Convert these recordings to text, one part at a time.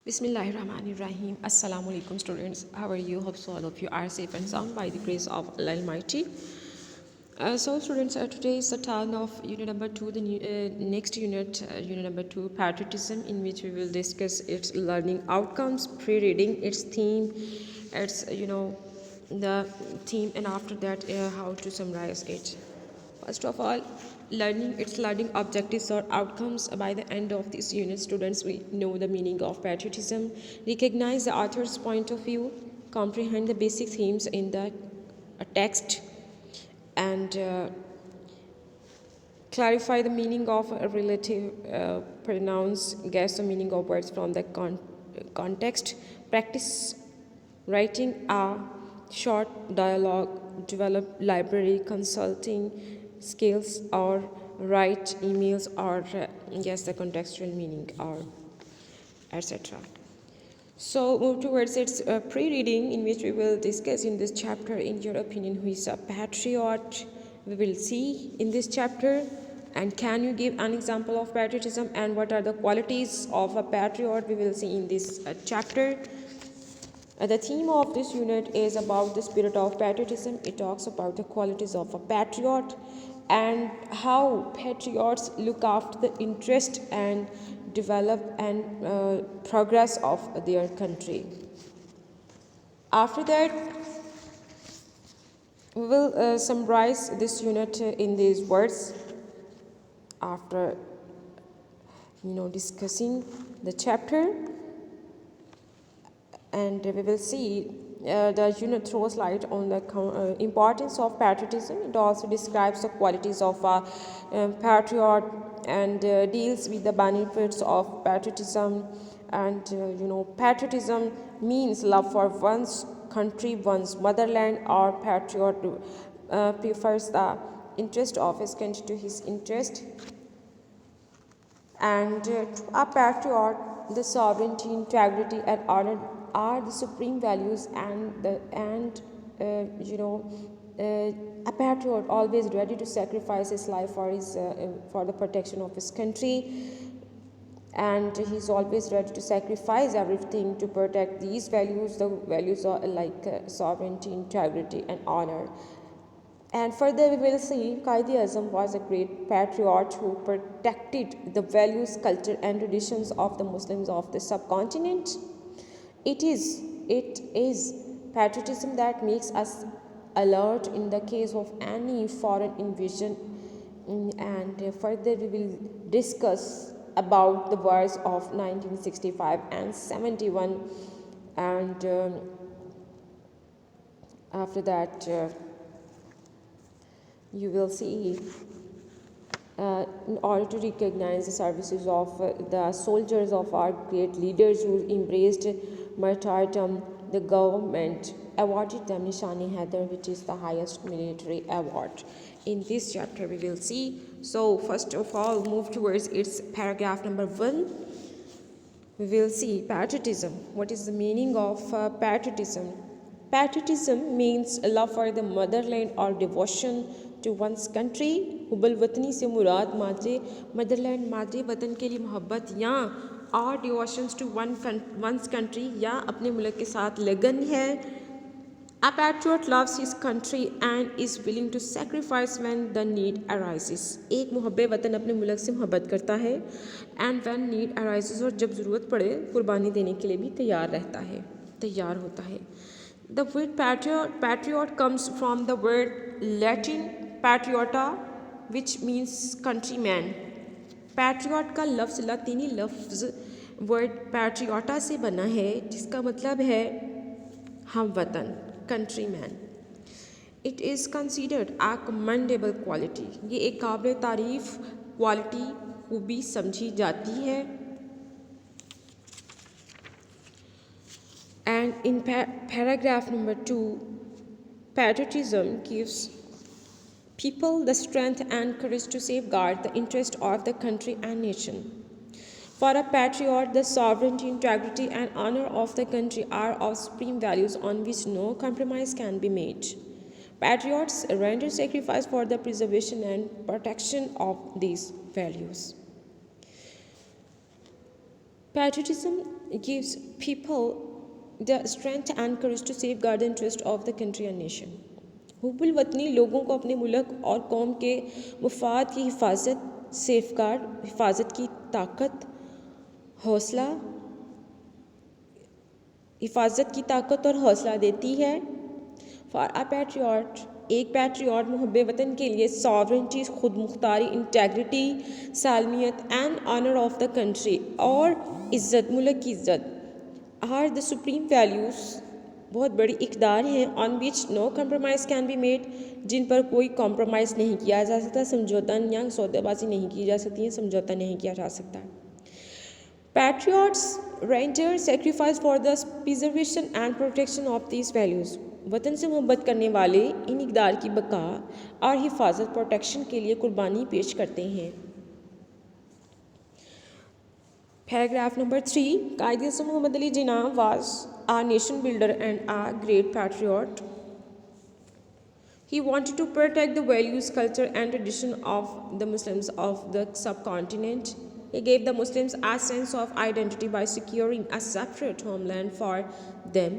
Bismillahirrahmanirrahim. Assalamu alaikum students. How are you? Hope so all of you are safe and sound by the grace of Allah Almighty. So students, today is the turn of unit number 2, the next unit, unit number 2, patriotism, in which we will discuss its learning outcomes, pre-reading, its theme, its, the theme, and after that, how to summarize it. First of all, learning its learning objectives or outcomes. By the end of this unit, students we know the meaning of patriotism, recognize the author's point of view, comprehend the basic themes in the text, and clarify the meaning of a relative pronouns, guess the meaning of words from the context, practice writing a short dialogue, develop library consulting skills, or write emails, or guess the contextual meaning, or etc. So move towards its pre-reading, in which we will discuss in this chapter, in your opinion, who is a patriot. We will see in this chapter, and can you give an example of patriotism, and what are the qualities of a patriot, we will see in this chapter. The theme of this unit is about the spirit of patriotism. It talks about the qualities of a patriot and how patriots look after the interest and develop and progress of their country. After that, we will summarize this unit in these words after discussing the chapter, and we will see the unit throws light on the importance of patriotism. It also describes the qualities of a patriot and deals with the benefits of patriotism. And patriotism means love for one's country, one's motherland, or patriot prefers the interest of his country to his interest. And a patriot, the sovereignty, integrity, and honor are the supreme values, and a patriot always ready to sacrifice his life for the protection of his country, and he's always ready to sacrifice everything to protect these values. The values are like sovereignty, integrity, and honor. And further, we will see Quaid-e-Azam was a great patriot who protected the values, culture, and traditions of the Muslims of the subcontinent. It is patriotism that makes us alert in the case of any foreign invasion. And further, we will discuss about the wars of 1965 and 71, and after that you will see in order to recognize the services of the soldiers of our great leaders who embraced martyrdom, the government awarded them Nishani Haider, which is the highest military award. In this chapter we will see. So first of all, move towards its paragraph number 1. We will see patriotism. What is the meaning of patriotism? Patriotism means love for the motherland or devotion to one's country. हुब्बुल वतनी से मुराद मादरे Motherland, मादरे वतन के लिए मोहब्बत या और devotions to one's country, या अपने मुल्क के साथ लगन है. A patriot loves his country and is willing to sacrifice when the need arises. एक मुहब्बे वतन अपने मुल्क से मोहब्बत करता है, and when need arises, और जब ज़रूरत पड़े कुर्बानी देने के लिए भी तैयार होता है. The word patriot comes from the word Latin patriota, which means countryman. Patriot का लफ्ज़ लातीनी लफ्ज़ वर्ड patriota से बना है, जिसका मतलब है हम वतन, countryman. It is considered a commendable quality. ये एक काबिल तारीफ़ क्वालिटी खूबी समझी जाती है. And in paragraph number 2, patriotism gives people the strength and courage to safeguard the interest of the country and nation. For a patriot, the sovereignty, integrity, and honor of the country are of supreme values on which no compromise can be made. Patriots render sacrifice for the preservation and protection of these values. Patriotism gives people the strength and courage to safeguard the interest of the country and nation. हुब्बुल वतनी लोगों को अपने मुल्क और कौम के मुफाद की हिफाजत की ताकत और हौसला देती है. फॉर अ पैट्रियट, एक पैट्रियट मुहब्ब वतन के लिए सॉवरेंटी, खुद मुख्तारी, इंटेग्रिटी, सालमियत and honour of the country और इज़्ज़त, मुल्क की इज़्ज़त आर द सुप्रीम वैल्यूज़, बहुत बड़ी इक़दार हैं, on which no compromise can be made, जिन पर कोई कॉम्प्रोमाइज़ नहीं किया जा सकता, समझौता या सौदेबाजी नहीं की जा सकती है, समझौता नहीं किया जा सकता. Patriots render sacrifice for the preservation and protection of these values. वतन से मोहब्बत करने वाले इन इक़दार की बका और हिफाजत, प्रोटेक्शन के लिए कुर्बानी पेश करते हैं. Paragraph number 3. Quaid-e-Azam Mohammad Ali Jinnah was a nation builder and a great patriot. He wanted to protect the values, culture and tradition of the Muslims of the subcontinent. He gave the Muslims a sense of identity by securing a separate homeland for them.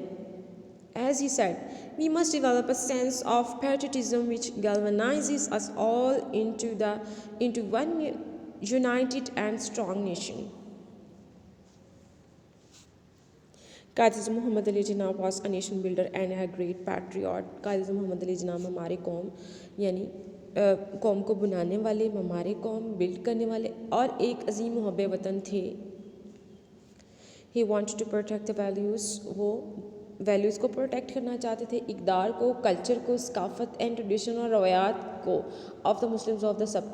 As he said, we must develop a sense of patriotism which galvanizes us all into one united and strong nation. Quaid-e-Azam Mohammad Ali Jinnah was a nation builder and a great patriot. Quaid-e-Azam Mohammad Ali Jinnah हमारे कौम यानी कौम को बनाने वाले, हमारे कौम build करने वाले और एक अजीम मुहब्ब वतन थे. He wanted to protect the values, वो वैल्यूज़ को प्रोटेक्ट करना चाहते थे, इक़दार को, कल्चर को, सकाफ़त एंड ट्रेडिशन और रवायात को of the Muslims of the sub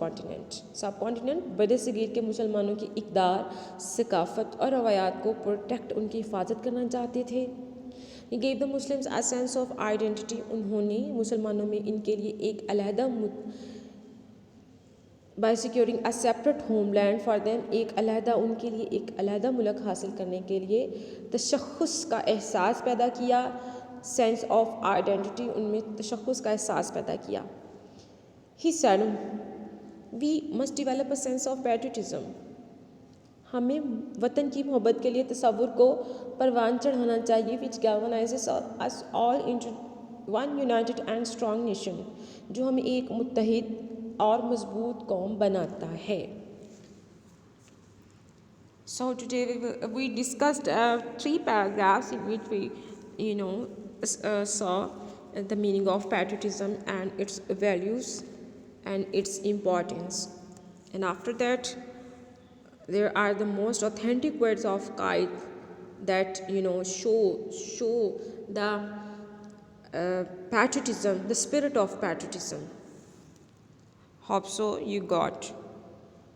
continent बड़े सगीर के मुसलमानों की इक़दार, सकाफ़त और रवायात को प्रोटेक्ट, उनकी हिफाजत करना चाहते थे. He gave the Muslims a sense of identity. उन्होंने मुसलमानों में इनके लिए एक अलहदा by securing a separate homeland for them, एक अलहदा उनके लिए एक अलहदा मुल्क हासिल करने के लिए तशख़्ख़ुस का एहसास पैदा किया. सेंस ऑफ आइडेंटिटी, उनमें तशख़्ख़ुस का एहसास पैदा किया. He said, we must develop a sense of patriotism. हमें वतन की मोहब्बत के लिए तसव्वुर को परवान चढ़ाना चाहिए. which galvanizes us all into one united and strong nation, जो हमें एक मुत्तहिद और मजबूत कौम बनाता है. So today we discussed 3 paragraphs in which we saw the meaning of patriotism and its values and its importance. And after that there are the most authentic words of Qaid that show the patriotism, the spirit of patriotism. Hope so you got.